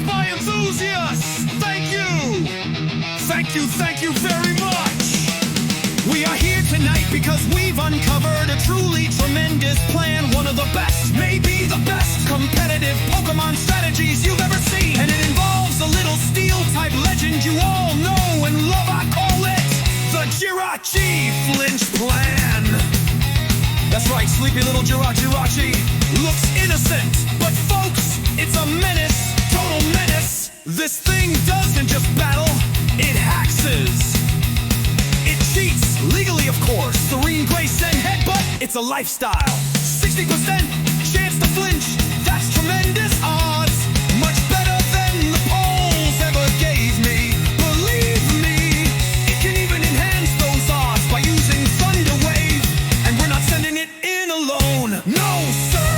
by enthusiasts. Thank you very much. We are here tonight because we've uncovered a truly tremendous plan. One of the best, maybe the best, competitive Pokemon strategies you've ever seen. And it involves a little steel-type legend you all know and love. I call it the Jirachi flinch plan. That's right, sleepy little Jirachi looks innocent, but folks, it's a menace, total menace. This thing doesn't just battle, it haxes. It cheats, legally of course. Serene grace and headbutt, it's a lifestyle. 60% chance to flinch, that's tremendous odds. Much better than the polls ever gave me. Believe me, it can even enhance those odds by using Thunder Wave. And we're not sending it in alone, no sir.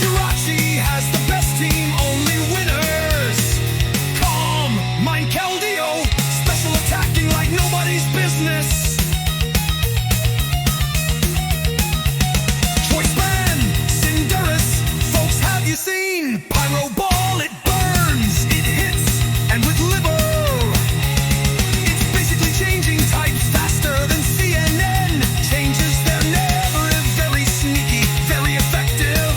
Jirachi has the best team, only winners. Calm, Mind Keldeo, special attacking like nobody's business. Choice Band, Cinderace, folks, have you seen? Pyro Ball, it burns, it hits, and with liver. It's basically changing types faster than CNN. Changes, they're never very sneaky, very effective.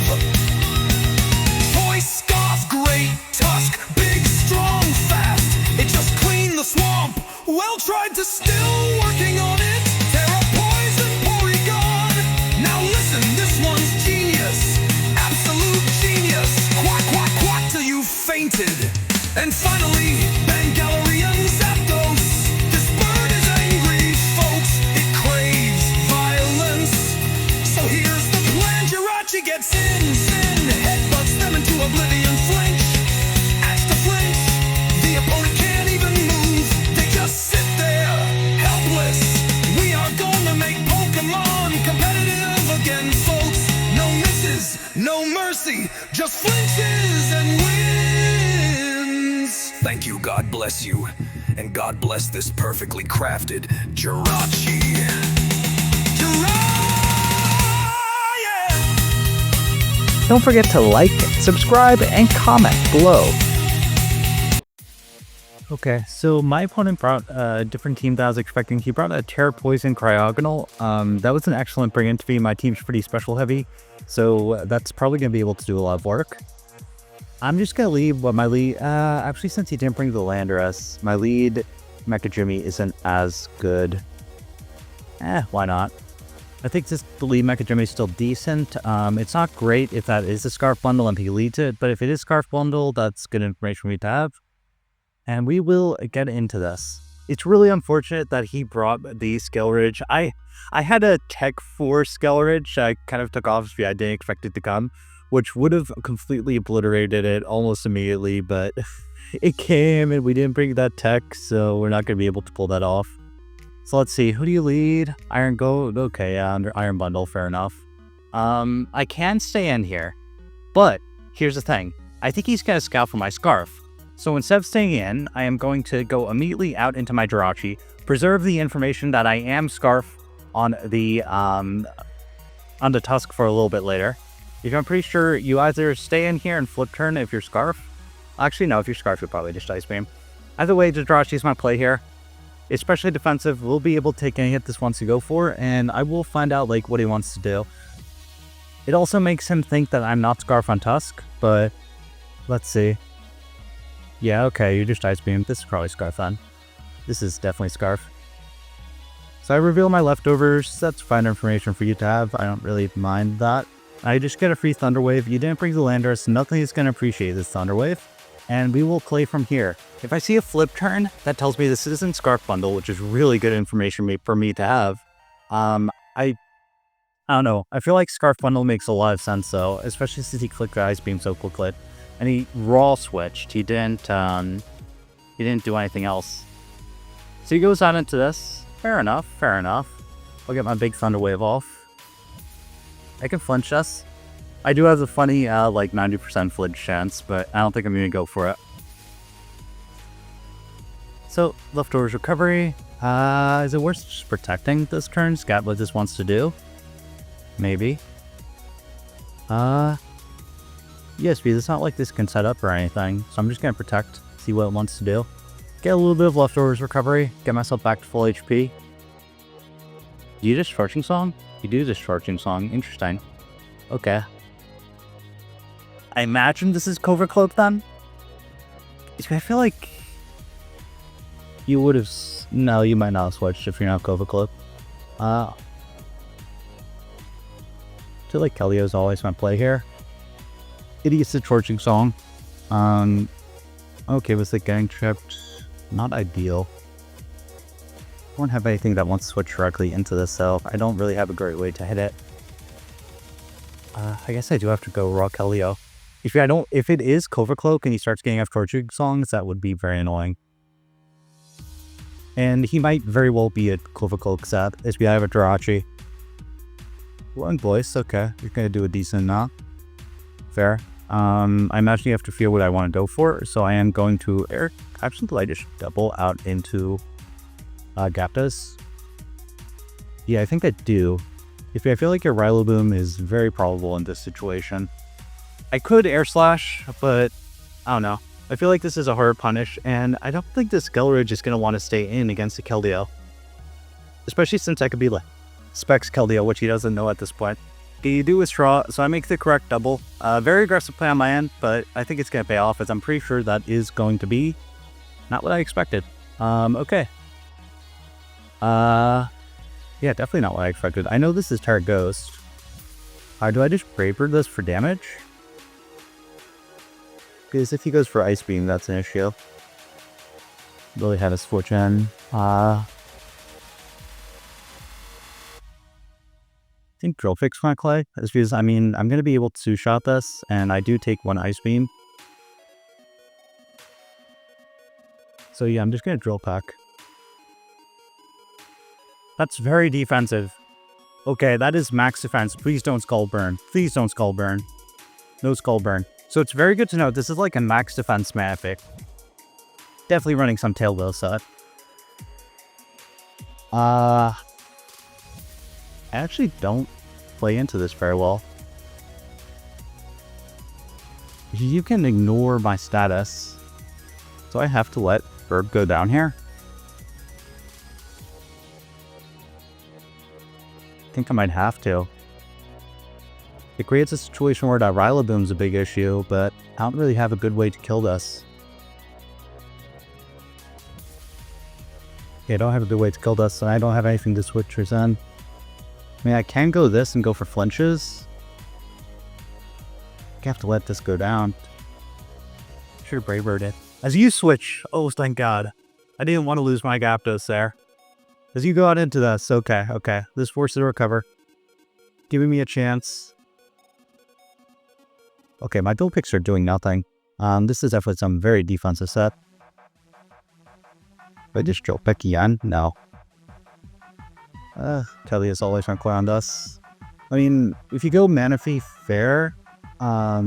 Toy Scoff, Great Tusk, big, strong, fast. It just cleaned the swamp. Well tried to still working on it. Terra Poison, Porygon. Now listen, this one's genius. Absolute genius. Quack, quack, quack till you fainted. And finally, Bangalorean Zapdos. This bird is angry, folks. It craves violence. So here's the plan. Jirachi gets in, headbutts them into oblivion. Flinch, axe to flinch. The opponent can't even move. They just sit there, helpless. We are gonna make Pokemon competitive again, folks. No misses, no mercy, just flinches and wins. Thank you, God bless you. And God bless this perfectly crafted Jirachi. Don't forget to like, subscribe, and comment below. Okay, so my opponent brought a different team than I was expecting. He brought a Terra Poison Cryogonal. That was an excellent bring-in to me. My team's pretty special heavy, so that's probably going to be able to do a lot of work. I'm just going to leave what my lead... actually, since he didn't bring the Landorus, my lead Mecha Jimmy isn't as good. Why not? I think the lead Mecha Jimmy is still decent. It's not great if that is a Scarf Bundle and he leads it, but if it is Scarf Bundle, that's good information for me to have. And we will get into this. It's really unfortunate that he brought the Skeleridge. I had a Tech 4 Skeleridge. I kind of took off. I didn't expect it to come, which would have completely obliterated it almost immediately, but it came and we didn't bring that Tech, so we're not going to be able to pull that off. So let's see, who do you lead? Iron Gold? Okay, yeah, under Iron Bundle, fair enough. I can stay in here, but here's the thing. I think he's going to scout for my Scarf. So instead of staying in, I am going to go immediately out into my Jirachi, preserve the information that I am Scarf on the Tusk for a little bit later. Because I'm pretty sure you either stay in here and flip turn if you're Scarf. Actually, no, if you're Scarf, you'll probably just Ice Beam. Either way, Jirachi is my play here. Especially defensive, we'll be able to take any hit this wants to go for, and I will find out like what he wants to do. It also makes him think that I'm not Scarf on Tusk, but let's see. Yeah, okay, you just Ice Beam. This is probably Scarf then. This is definitely Scarf. So I reveal my leftovers. That's fine information for you to have. I don't really mind that. I just get a free Thunder Wave. You didn't bring the Landorus. Nothing is going to appreciate this Thunder Wave. And we will play from here. If I see a flip turn, that tells me this isn't Scarf Bundle, which is really good information for me to have. I don't know. I feel like Scarf Bundle makes a lot of sense though, especially since he clicked the Ice Beam so quickly. And he raw switched. He didn't do anything else. So he goes out into this. Fair enough, fair enough. I'll get my big Thunder Wave off. I can flinch us. I do have the funny, like 90% flinch chance, but I don't think I'm going to go for it. So, leftovers recovery. Is it worth just protecting this turn? Scat what this wants to do? Maybe. Yes, because it's not like this can set up or anything, so I'm just gonna protect, see what it wants to do. Get a little bit of leftovers recovery, get myself back to full HP. Do you discharging song? You do discharging song, interesting. Okay. I imagine this is Covert Cloak then? I feel like you would have... No, you might not have switched if you're not Covert Cloak. I feel like Kelio's always my play here. Idiot's discharging song. Okay, with it getting tripped. Not ideal. I don't have anything that wants to switch directly into this, so I don't really have a great way to hit it. I guess I do have to go raw Kelio. If it is Covert Cloak and he starts getting off torturing songs, that would be very annoying. And he might very well be a Covert Cloak set. If I have a Jirachi. Wrong voice, okay. You're gonna do a decent knock. Fair. I imagine you have to feel what I want to go for, so I am going to actually I just double out into Gaptas. Yeah, I think I do. I feel like your Rillaboom is very probable in this situation. I could Air Slash, but I don't know. I feel like this is a hard punish, and I don't think this Skelridge is going to want to stay in against the Keldeo. Especially since I could be like Specs Keldeo, which he doesn't know at this point. You do withdraw, so I make the correct double. Very aggressive play on my end, but I think it's going to pay off, as I'm pretty sure that is going to be not what I expected. Okay. Yeah, definitely not what I expected. I know this is Terra Ghost. Do I just Brave Bird this for damage? Because if he goes for Ice Beam, that's an issue. Really had a switch in. I think Drill Fix my play. Is because, I mean, I'm going to be able to shot this, and I do take one Ice Beam. So yeah, I'm just going to Drill Peck. That's very defensive. Okay, that is max defense. Please don't Skull Burn. Please don't Skull Burn. No Skull Burn. So it's very good to know this is like a max defense Malefic. Definitely running some Tail Wheel set. I actually don't play into this very well. You can ignore my status. So I have to let Bird go down here. I think I might have to. It creates a situation where that Rillaboom's a big issue, but I don't really have a good way to kill this. Okay, I don't have a good way to kill this, and I don't have anything to switch her in. I mean, I can go this and go for flinches. I have to let this go down. Should have Brave Bird it. As you switch, oh thank God. I didn't want to lose my Gapdos there. As you go out into this, okay. This forces a recover. Giving me a chance. Okay, my dual picks are doing nothing. This is definitely some very defensive set. But I just Drill Peck again? No. Kelly is always going to clown us. I mean, if you go Manaphy fair, oh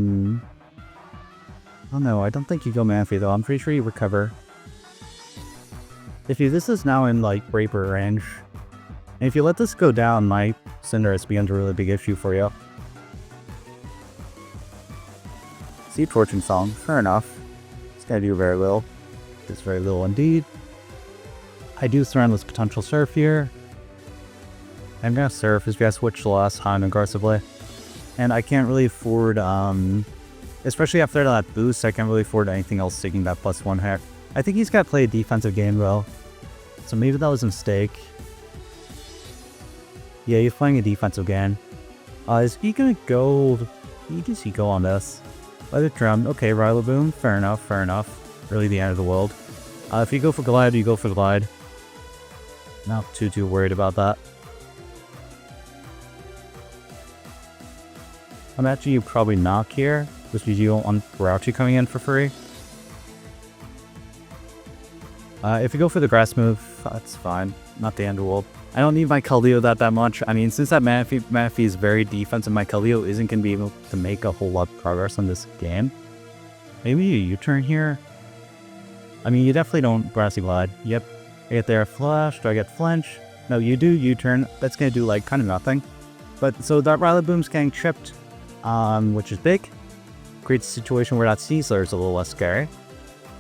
no, I don't think you go Manaphy though. I'm pretty sure you recover. This is now in like Braper range. And if you let this go down, my Cinderace becomes a really big issue for you. See, Torching Song, fair enough. It's gonna do very little. It's very little indeed. I do surround this potential Surf here. I'm gonna Surf as we have switched the last time aggressively. And I can't really afford, especially after that boost, I can't really afford anything else taking that +1 hit. I think he's got to play a defensive game though. So maybe that was a mistake. Yeah, he's playing a defensive game. Is he gonna go... He does he go on this? Let it drown. Okay, Rillaboom. Fair enough. Really the end of the world. If you go for Glide, you go for Glide. Not too worried about that. I'm actually you probably knock here, just because you don't want Jirachi coming in for free. If you go for the grass move, that's fine. Not the end of the world. I don't need my Keldeo that much. I mean, since that Manaphy is very defensive, my Keldeo isn't going to be able to make a whole lot of progress on this game. Maybe a U-turn here? I mean, you definitely don't Grassy Glide. Yep. I get there, Flash. Do I get Flinch? No, you do U-turn. That's going to do, like, kind of nothing. But, so that Rillaboom's getting tripped, which is big. creates a situation where that Steezler is a little less scary.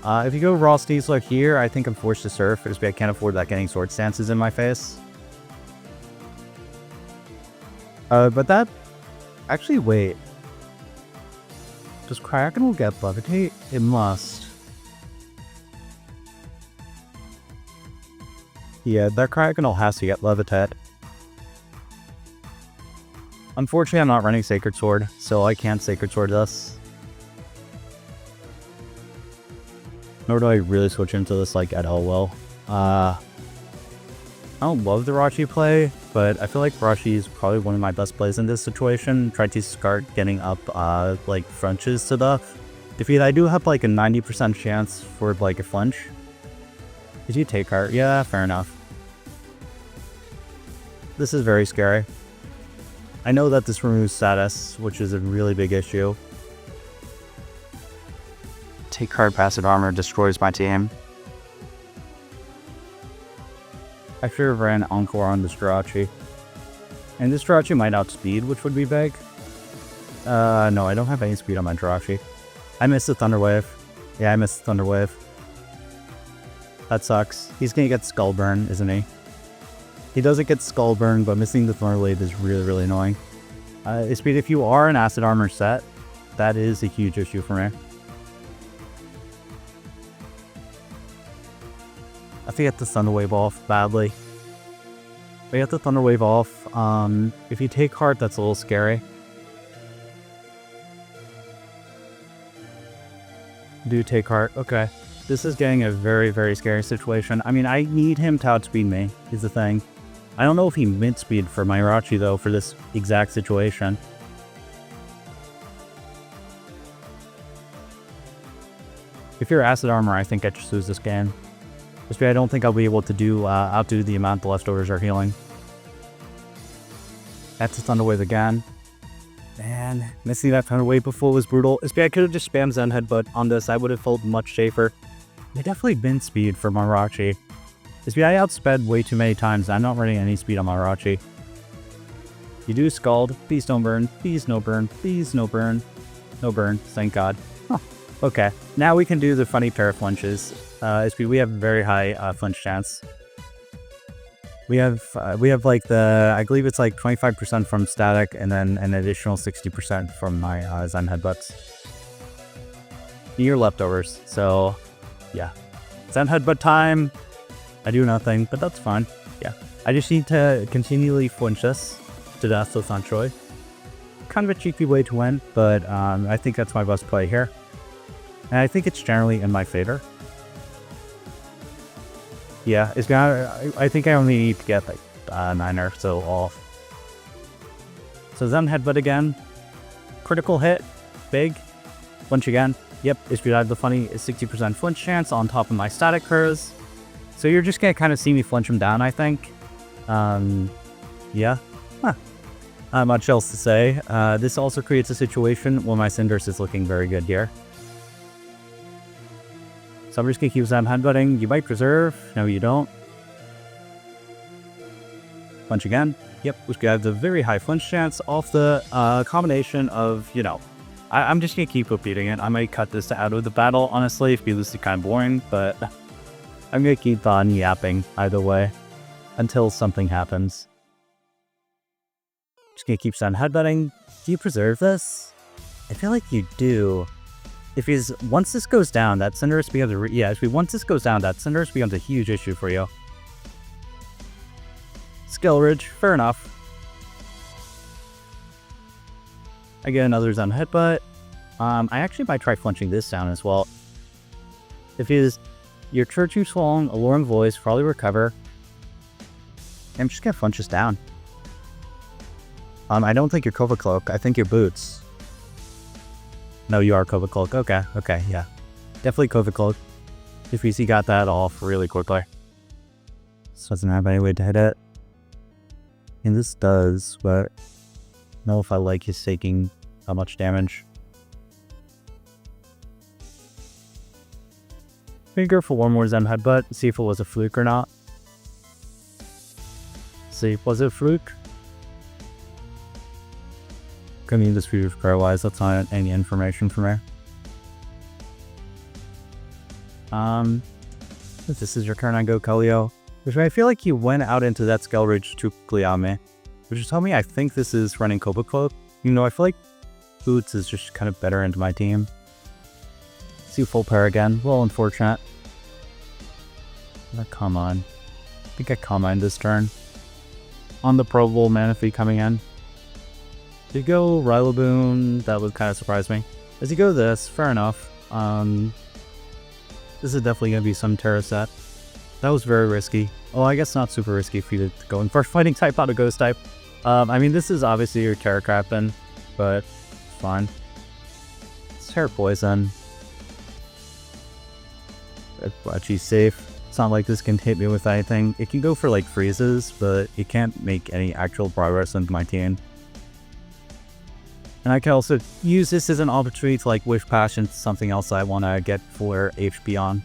If you go raw Steezler here, I think I'm forced to surf, because I can't afford that getting sword stances in my face. But that... Actually, wait. Does Cryogonal get Levitate? It must. Yeah, that Cryogonal has to get Levitate. Unfortunately, I'm not running Sacred Sword, so I can't Sacred Sword this. Nor do I really switch into this like at all well. I don't love the Rachi play, but I feel like Rachi is probably one of my best plays in this situation. Try to start getting up like flinches to the defeat. I do have like a 90% chance for like a flinch. Did you take her? Yeah, fair enough. This is very scary. I know that this removes status, which is a really big issue. Take card passive armor destroys my team. I should have ran Encore on this Jirachi. And this Jirachi might outspeed, which would be big. No, I don't have any speed on my Jirachi. I missed the Thunder Wave. Yeah, I missed the Thunder Wave. That sucks. He's gonna get Skull Burn, isn't he? He doesn't get Skull Burn, but missing the Thunder Wave is really, really annoying. Speed, if you are an Acid Armor set, that is a huge issue for me. I have to get the Thunder Wave off badly. We get the Thunder Wave off. If you take Heart, that's a little scary. Do take Heart. Okay. This is getting a very, very scary situation. I mean, I need him to outspeed me, is the thing. I don't know if he mid-speed for my Jirachi, though, for this exact situation. If you're Acid Armor, I think I just lose this game. Just I don't think I'll be able to outdo the amount the leftovers are healing. That's a Thunder Wave again. Man, missing that Thunder Wave before was brutal. I could have just spammed Zen Headbutt on this. I would have felt much safer. They definitely been speed for my Jirachi. I outsped way too many times. I'm not running any speed on my Jirachi. You do Scald. Please don't burn. Please no burn. Please no burn. No burn. Thank God. Huh. Okay. Now we can do the funny pair of flinches. We have very high flinch chance. We have like I believe it's like 25% from static and then an additional 60% from my Zen Headbutts. Your leftovers. So yeah. Zen Headbutt time. I do nothing, but that's fine. Yeah. I just need to continually flinch this to death with Suntroy. Kind of a cheeky way to win, but I think that's my best play here. And I think it's generally in my favor. Yeah, I think I only need to get like 9 or so off. So Zen Headbutt again. Critical hit. Big. Flinch again. Yep, if you have the funny 60% flinch chance on top of my static curves. So you're just going to kind of see me flinch him down, I think. Yeah. Huh. Not much else to say. This also creates a situation where my Cinders is looking very good here. So I'm just going to keep Zen Headbutting. You might preserve. No, you don't. Flinch again. Yep, we have the very high flinch chance off the combination of, you know, I'm just going to keep repeating it. I might cut this out of the battle, honestly, if this is kind of boring, but I'm going to keep on yapping either way until something happens. Just going to keep Zen Headbutting. Do you preserve this? I feel like you do. Once this goes down, that Cinders becomes once this goes down, that Cinders becomes a huge issue for you. Skill Ridge, fair enough. I get another Zen Headbutt. I actually might try flinching this down as well. Your Churchu Swallowing, Alluring Voice, probably recover. I'm just gonna flinch this down. I don't think you're Cova Cloak, I think you're Boots. No, you are Cova Cloak. Okay, yeah. Definitely Cova Cloak. If he got that off really quickly. This doesn't have any way to hit it. And this does, but I don't know if I like his taking how much damage. Maybe go for one more Zen Headbutt, see if it was a fluke or not. See, was it a fluke? Couldn't this be paralyzed? That's not any information from me. If this is your turn, I go Kellio. Which I feel like you went out into that Skull Ridge too quickly on me. Which is telling me I think this is running Copa Cloak. You know, I feel like Boots is just kind of better into my team. See full pair again. Well, unfortunate. Come on. I think I Calm Mind this turn. On the probable Manaphy coming in. Did you go Rillaboom? That would kind of surprise me. As you go this, fair enough. This is definitely going to be some Terra set. That was very risky. Oh, I guess not super risky for you to go in first fighting type out of Ghost type. I mean, this is obviously your Terra Crappin, but it's fine. It's Terra Poison. Jirachi's safe. It's not like this can hit me with anything. It can go for like freezes, but it can't make any actual progress into my team. And I can also use this as an opportunity to like Wish Passion to something else I want to get for HP on.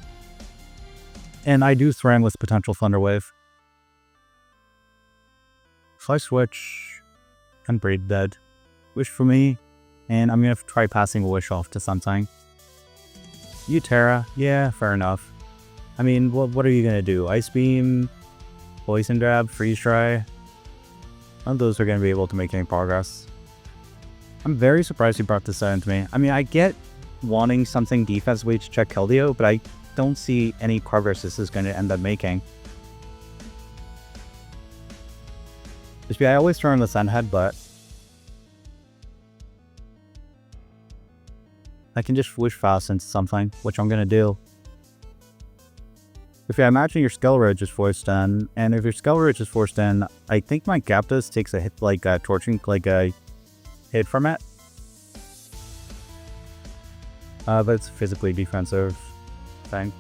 And I do Thram with potential Thunder Wave. So I switch and Braid Dead. Wish for me, and I'm going to try passing a Wish off to something. You Terra, yeah, fair enough. I mean, what are you going to do? Ice Beam, Poison Jab, Freeze Dry? None of those are going to be able to make any progress. I'm very surprised you brought this out into me. I mean, I get wanting something defensively to check Keldeo, but I don't see any progress this is going to end up making. I always turn on the Sun Head, but I can just Wish Fast into something, which I'm going to do. If I imagine your Skull Ridge is forced in, and if your Skull Ridge is forced in, I think my Gyaptos takes a hit, like a Torching, like a hit from it. But it's physically defensive thing.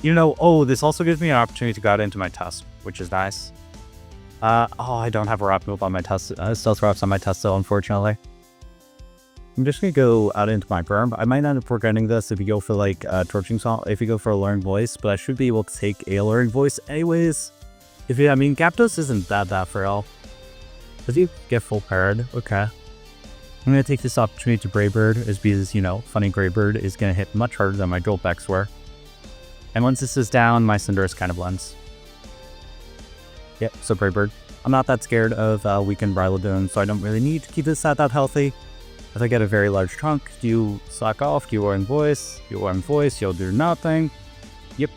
You know, oh, this also gives me an opportunity to go out into my Tusk, which is nice. Oh, I don't have a Rock Move on my Tusk. Stealth Rock's on my Tusk though, unfortunately. I'm just gonna go out into my Berm. I might end up regretting this if you go for like Torching Song, if you go for a Luring Voice, but I should be able to take a Luring Voice anyways. I mean, Gyaptos isn't that frail. Does he get full paired? Okay. I'm gonna take this opportunity to Brave Bird, is because, you know, Funny Grey Bird is gonna hit much harder than my Joltex were. And once this is down, my Cinderace kind of blends. Yep, so Brave Bird. I'm not that scared of weakened Rillaboom, so I don't really need to keep this at that healthy. If I get a very large chunk, do you slack off? Do you Warm Voice? You Warm Voice, you'll do nothing. Yep.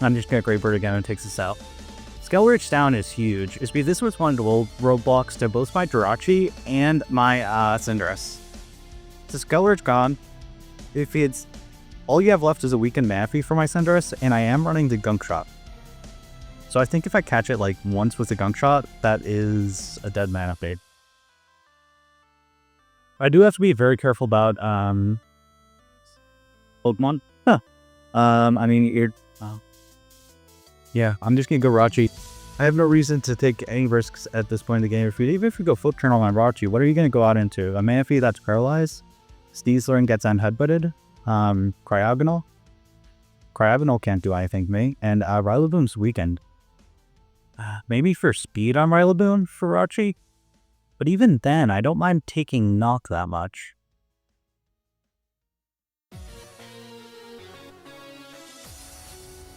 I'm just gonna Grey Bird again and takes this out. Skull Ridge down is huge. It's because this was one of the roadblocks to both my Jirachi and my Cinderace. So Skull Ridge gone. If it's all you have left is a weakened Manaphy for my Cinderace, and I am running the Gunk Shot. So I think if I catch it like once with the Gunk Shot, that is a dead Manaphy. I do have to be very careful about Pokemon. Huh. I mean, yeah, I'm just gonna go Rachi. I have no reason to take any risks at this point in the game. Even if you go Foot Turn on Rachi, what are you gonna go out into? A Manaphy that's paralyzed? Steezler gets unheadbutted? Cryogonal? Cryogonal can't do anything to me. And Rillaboom's weakened. Maybe for speed on Rillaboom for Rachi? But even then, I don't mind taking knock that much.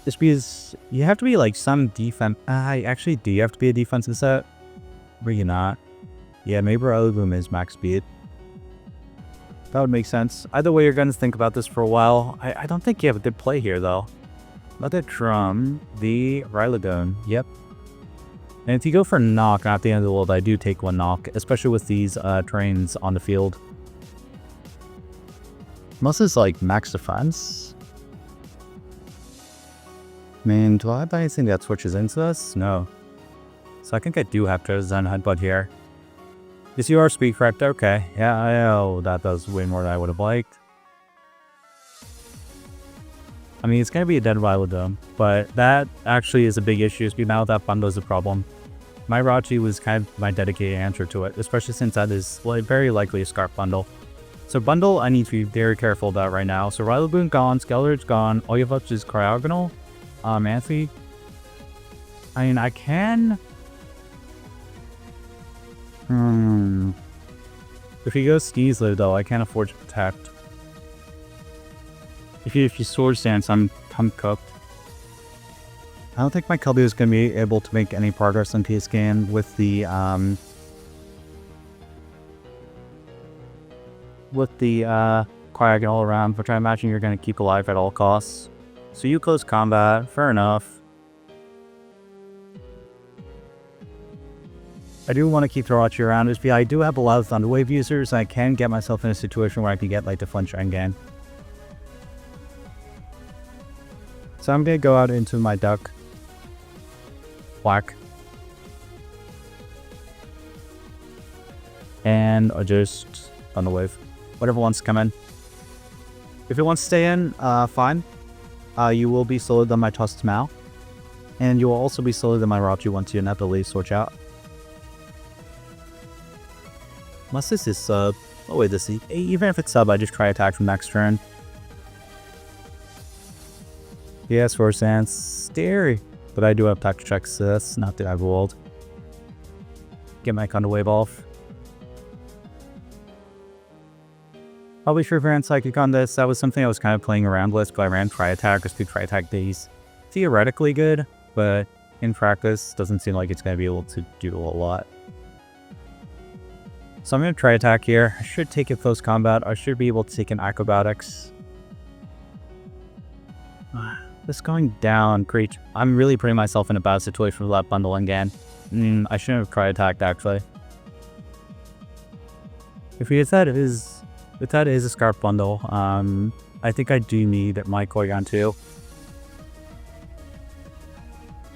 Just because you have to be like some defense. Actually, do you have to be a defensive set? Or you not? Yeah, maybe Rillaboom is max speed. That would make sense. Either way, you're going to think about this for a while. I don't think you have a good play here, though. Let it drum the Rillaboom. Yep. And if you go for knock, not the end of the world, I do take one knock, especially with these trains on the field. Unless it's like max defense. Man, do I have anything that switches into this? No. So I think I do have to Zen Headbutt here. Yes, you are speed correct. Okay. Yeah, I know that does way more than I would have liked. I mean, it's going to be a dead Rillaboom, but that actually is a big issue. Now that bundle is a problem. My Rachi was kind of my dedicated answer to it, especially since that is very likely a Scarf bundle. So bundle, I need to be very careful about right now. So Rillaboom gone, Skull Ridge gone, all you have left is Cryogonal, Manaphy. I mean, I can... If he goes Sneasler though, I can't afford to protect. If you Swords Dance, I'm cooked. I don't think my Cubby is going to be able to make any progress on T-Scan with the Cryogonal around, which I imagine you're going to keep alive at all costs. So you close combat, fair enough. I do want to keep Jirachi around, just because I do have a lot of Thunderwave users, and I can get myself in a situation where I can get like the Flinch Engan. So I'm going to go out into my duck. Whack. And I'll just Thunderwave. Whatever wants to come in. If it wants to stay in, fine. You will be slower than my Tossed Mao. And you will also be slower than my Rachu once you inevitably switch out. Unless this is sub. Oh wait, this is... Even if it's sub, I just try attack from next turn. Yes, Force Dance. Scary. But I do have attack checks, so that's not the Agawald. Get my Thunderwave off. Probably sure if I ran Psychic on this. That was something I was kind of playing around with, but I ran Tri-Attack because 2 Tri-Attack days. Theoretically good, but in practice, doesn't seem like it's going to be able to do a lot. So I'm going to Tri-Attack here. I should take it close combat. I should be able to take an Acrobatics. This going down, great. I'm really putting myself in a bad situation with that bundle again. I shouldn't have Tri-Attacked, actually. If that is a Scarf bundle, I think I do need my Koygon too.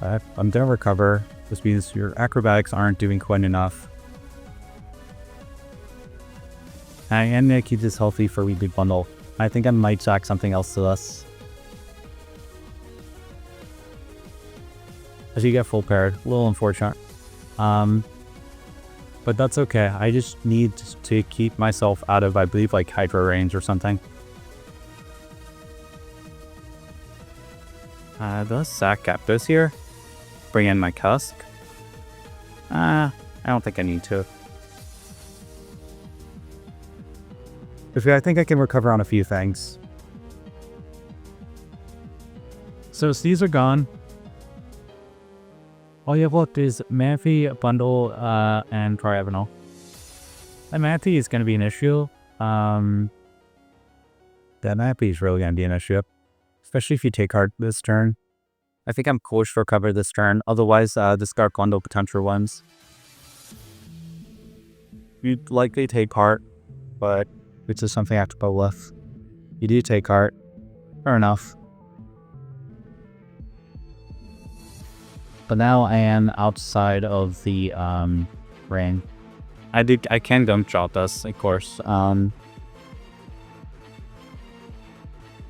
I'm gonna recover. This means your Acrobatics aren't doing quite enough. I am gonna keep this healthy for Weebly bundle. I think I might sack something else to this. As you get full paired, a little unfortunate. But that's okay. I just need to keep myself out of, I believe, like Hydro range or something. Does sack Captos here? Bring in my Cusk? I don't think I need to. I think I can recover on a few things. So these are gone. All you have left is Manphy, Bundle, and Triagonal. And Manphy is going to be an issue. That Manphy is really going to be an issue. Especially if you take Heart this turn. I think I'm close to recover this turn. Otherwise, discard Bundle potential ones. You'd likely take Heart, but it's just something I have to go with. You do take Heart. Fair enough. But now I am outside of the ring. I can dump shot this, of course. I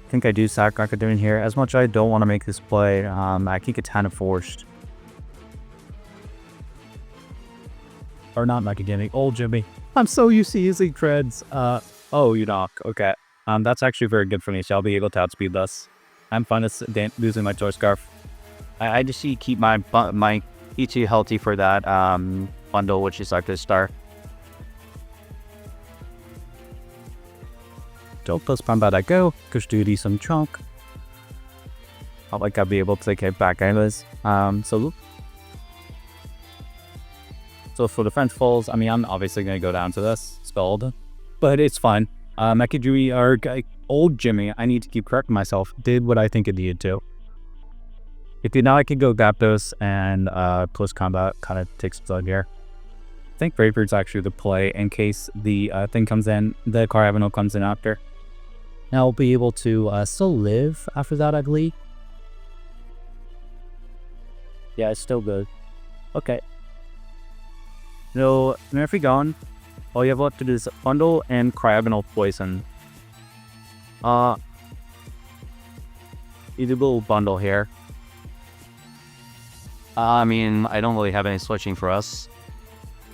think I do sack Raikouning here. As much as I don't want to make this play, I keep Katana forced. Or not Raikouning, old Jimmy. I'm so used to using treads. Oh, you knock. Okay. That's actually very good for me, so I'll be able to outspeed this. I'm fine with losing my Toy Scarf. I just need to keep my ET healthy for that bundle, which is like this star. Don't close combat I go, because duty some chunk. Not like I'll be able to take it back anyways. So for the French falls, I mean, I'm obviously going to go down to this, Scald. But it's fine. Mekijui, or old Jimmy, I need to keep correcting myself, did what I think it needed to. Now I can go Zapdos and close combat kind of takes blood here. I think Bravery's actually the play in case the thing comes in, the Cryogonal comes in after. Now I'll be able to still live after that, I believe. Yeah, it's still good. Okay. No, Murphy gone. All you have left to do is Bundle and Cryogonal Poison. You do a little bundle here. I mean, I don't really have any switching for us.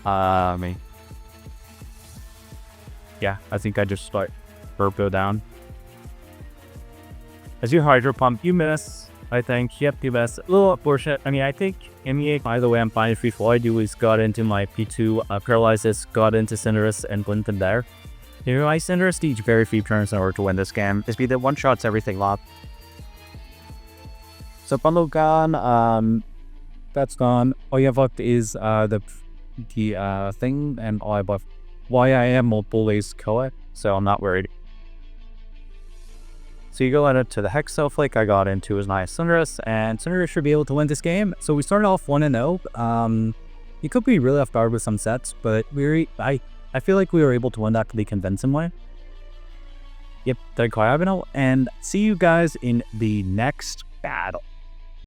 Yeah, I think I just start Burp go down. As you Hydro Pump, you miss. I think, yep, the best. A little unfortunate. I mean, I think MEA, by the way, I'm fine if all I do is got into my P2, paralyzes, got into Cinderace, and blink them there. You know, I Cinderace needs very few turns in order to win this game. This be that one shots everything lot. So bundle gone, that's gone. All you have left is the thing, and all I have left. Why I am multiple is Koa, so I'm not worried. So you go into the Hex Snowflake. I got into his nice Cinderace, and Cinderace should be able to win this game. So we started off 1-0. You could be really off guard with some sets, but I feel like we were able to win that pretty convincing way. Yep, the Cryogonal, and see you guys in the next battle.